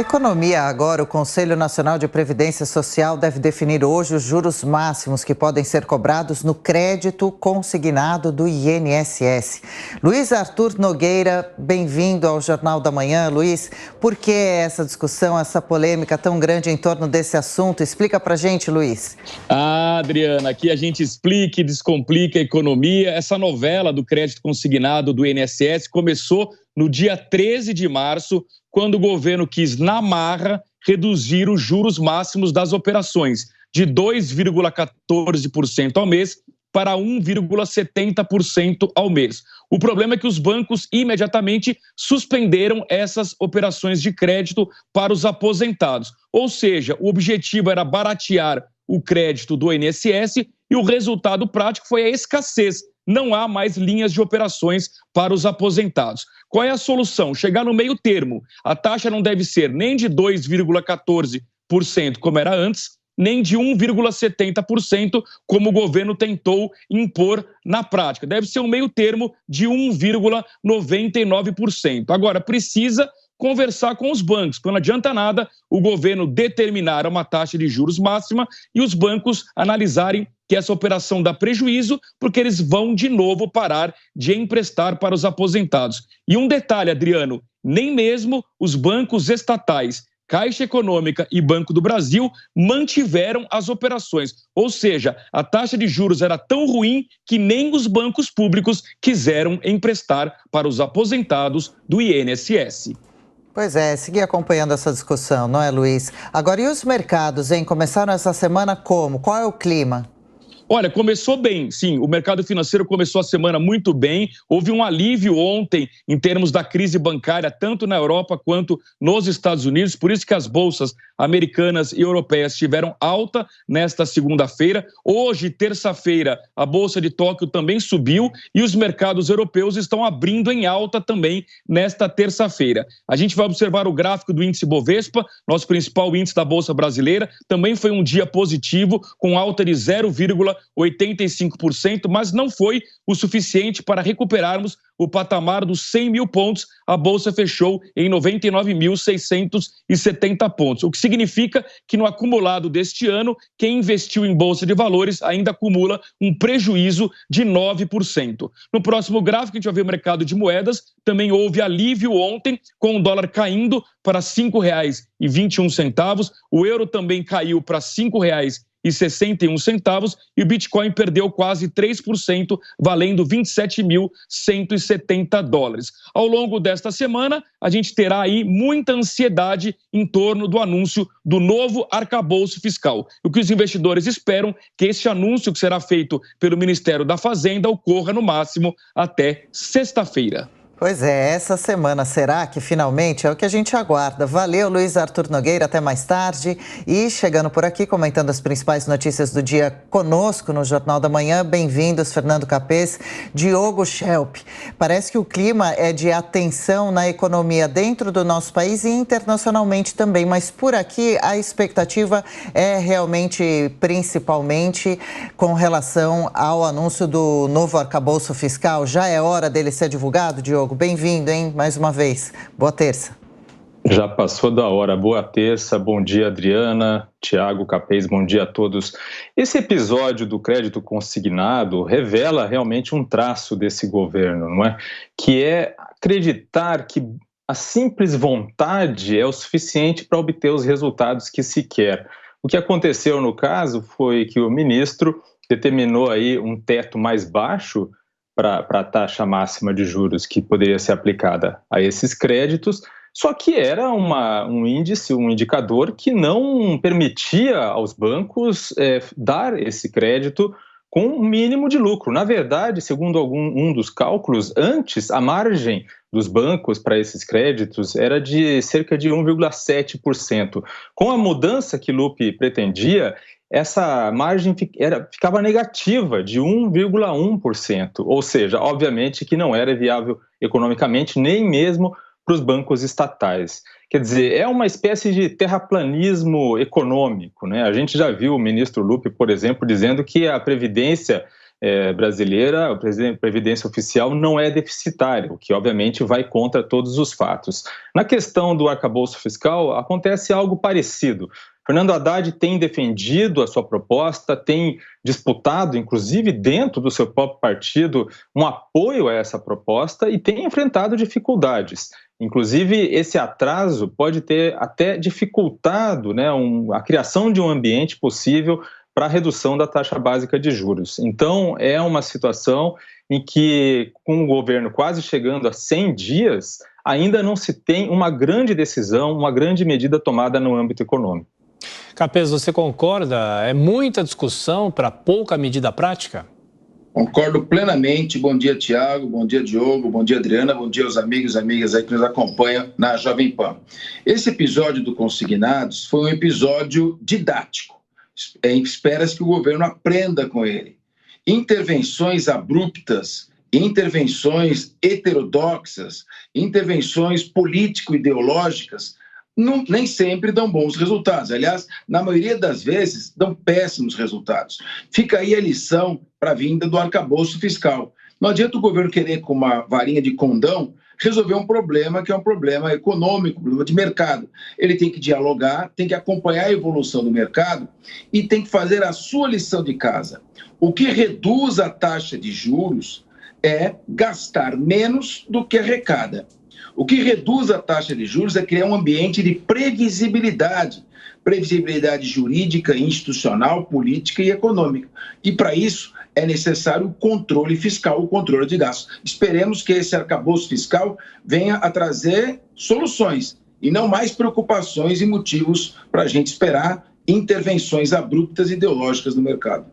economia agora, o Conselho Nacional de Previdência Social deve definir hoje os juros máximos que podem ser cobrados no crédito consignado do INSS. Luiz Arthur Nogueira, bem-vindo ao Jornal da Manhã. Luiz, por que essa discussão, essa polêmica tão grande em torno desse assunto? Explica pra gente, Luiz. Adriana, aqui a gente explica e descomplica a economia. Essa novela do crédito consignado do INSS começou no dia 13 de março, quando o governo quis, na marra, reduzir os juros máximos das operações de 2,14% ao mês para 1,70% ao mês. O problema é que os bancos imediatamente suspenderam essas operações de crédito para os aposentados. Ou seja, o objetivo era baratear o crédito do INSS e o resultado prático foi a escassez. Não há mais linhas de operações para os aposentados. Qual é a solução? Chegar no meio termo. A taxa não deve ser nem de 2,14%, como era antes, nem de 1,70%, como o governo tentou impor na prática. Deve ser um meio termo de 1,99%. Agora, precisa conversar com os bancos, porque não adianta nada o governo determinar uma taxa de juros máxima e os bancos analisarem que essa operação dá prejuízo, porque eles vão de novo parar de emprestar para os aposentados. E um detalhe, Adriano, nem mesmo os bancos estatais, Caixa Econômica e Banco do Brasil, mantiveram as operações. Ou seja, a taxa de juros era tão ruim que nem os bancos públicos quiseram emprestar para os aposentados do INSS. Pois é, segui acompanhando essa discussão, não é, Luiz? Agora, e os mercados, hein? Começaram essa semana como? Qual é o clima? Olha, começou bem, sim, o mercado financeiro começou a semana muito bem, houve um alívio ontem em termos da crise bancária, tanto na Europa quanto nos Estados Unidos, por isso que as bolsas americanas e europeias tiveram alta nesta segunda-feira. Hoje, terça-feira, a Bolsa de Tóquio também subiu e os mercados europeus estão abrindo em alta também nesta terça-feira. A gente vai observar o gráfico do índice Bovespa, nosso principal índice da Bolsa brasileira, também foi um dia positivo, com alta de 0,85%, mas não foi o suficiente para recuperarmos o patamar dos 100 mil pontos. A Bolsa fechou em 99.670 pontos, o que significa que no acumulado deste ano, quem investiu em Bolsa de Valores ainda acumula um prejuízo de 9%. No próximo gráfico, a gente vai ver o mercado de moedas, também houve alívio ontem, com o dólar caindo para R$ 5,21, o euro também caiu para R$ 5,61 e o Bitcoin perdeu quase 3%, valendo $27.170. Ao longo desta semana, a gente terá aí muita ansiedade em torno do anúncio do novo arcabouço fiscal. O que os investidores esperam é que esse anúncio, que será feito pelo Ministério da Fazenda, ocorra no máximo até sexta-feira. Pois é, essa semana será que finalmente é o que a gente aguarda. Valeu, Luiz Arthur Nogueira, até mais tarde. E chegando por aqui, comentando as principais notícias do dia conosco no Jornal da Manhã, bem-vindos, Fernando Capês, Diogo Schelp. Parece que o clima é de atenção na economia dentro do nosso país e internacionalmente também, mas por aqui a expectativa é realmente, principalmente, com relação ao anúncio do novo arcabouço fiscal. Já é hora dele ser divulgado, Diogo? Bem-vindo, hein? Mais uma vez. Boa terça. Já passou da hora. Boa terça. Bom dia, Adriana, Tiago, Capês, bom dia a todos. Esse episódio do crédito consignado revela realmente um traço desse governo, não é? Que é acreditar que a simples vontade é o suficiente para obter os resultados que se quer. O que aconteceu no caso foi que o ministro determinou aí um teto mais baixo para a taxa máxima de juros que poderia ser aplicada a esses créditos, só que era um índice, um indicador que não permitia aos bancos dar esse crédito com um mínimo de lucro. Na verdade, segundo um dos cálculos, antes a margem dos bancos para esses créditos era de cerca de 1,7%. Com a mudança que Lupi pretendia, essa margem ficava negativa de 1,1%, ou seja, obviamente que não era viável economicamente, nem mesmo para os bancos estatais. Quer dizer, é uma espécie de terraplanismo econômico, né? A gente já viu o ministro Lupi, por exemplo, dizendo que a Previdência brasileira, a Previdência Oficial, não é deficitária, o que obviamente vai contra todos os fatos. Na questão do arcabouço fiscal, acontece algo parecido. Fernando Haddad tem defendido a sua proposta, tem disputado, inclusive dentro do seu próprio partido, um apoio a essa proposta e tem enfrentado dificuldades. Inclusive, esse atraso pode ter até dificultado, né, a criação de um ambiente possível para a redução da taxa básica de juros. Então, é uma situação em que, com o governo quase chegando a 100 dias, ainda não se tem uma grande decisão, uma grande medida tomada no âmbito econômico. Capês, você concorda? É muita discussão para pouca medida prática? Concordo plenamente. Bom dia, Tiago. Bom dia, Diogo. Bom dia, Adriana. Bom dia aos amigos e amigas aí que nos acompanham na Jovem Pan. Esse episódio do Consignados foi um episódio didático. Espera-se que o governo aprenda com ele. Intervenções abruptas, intervenções heterodoxas, intervenções político-ideológicas nem sempre dão bons resultados. Aliás, na maioria das vezes, dão péssimos resultados. Fica aí a lição para a vinda do arcabouço fiscal. Não adianta o governo querer, com uma varinha de condão, resolver um problema que é um problema econômico, um problema de mercado. Ele tem que dialogar, tem que acompanhar a evolução do mercado e tem que fazer a sua lição de casa. O que reduz a taxa de juros é gastar menos do que arrecada. O que reduz a taxa de juros é criar um ambiente de previsibilidade jurídica, institucional, política e econômica. E, para isso, é necessário o controle fiscal, o controle de gastos. Esperemos que esse arcabouço fiscal venha a trazer soluções e não mais preocupações e motivos para a gente esperar intervenções abruptas e ideológicas no mercado.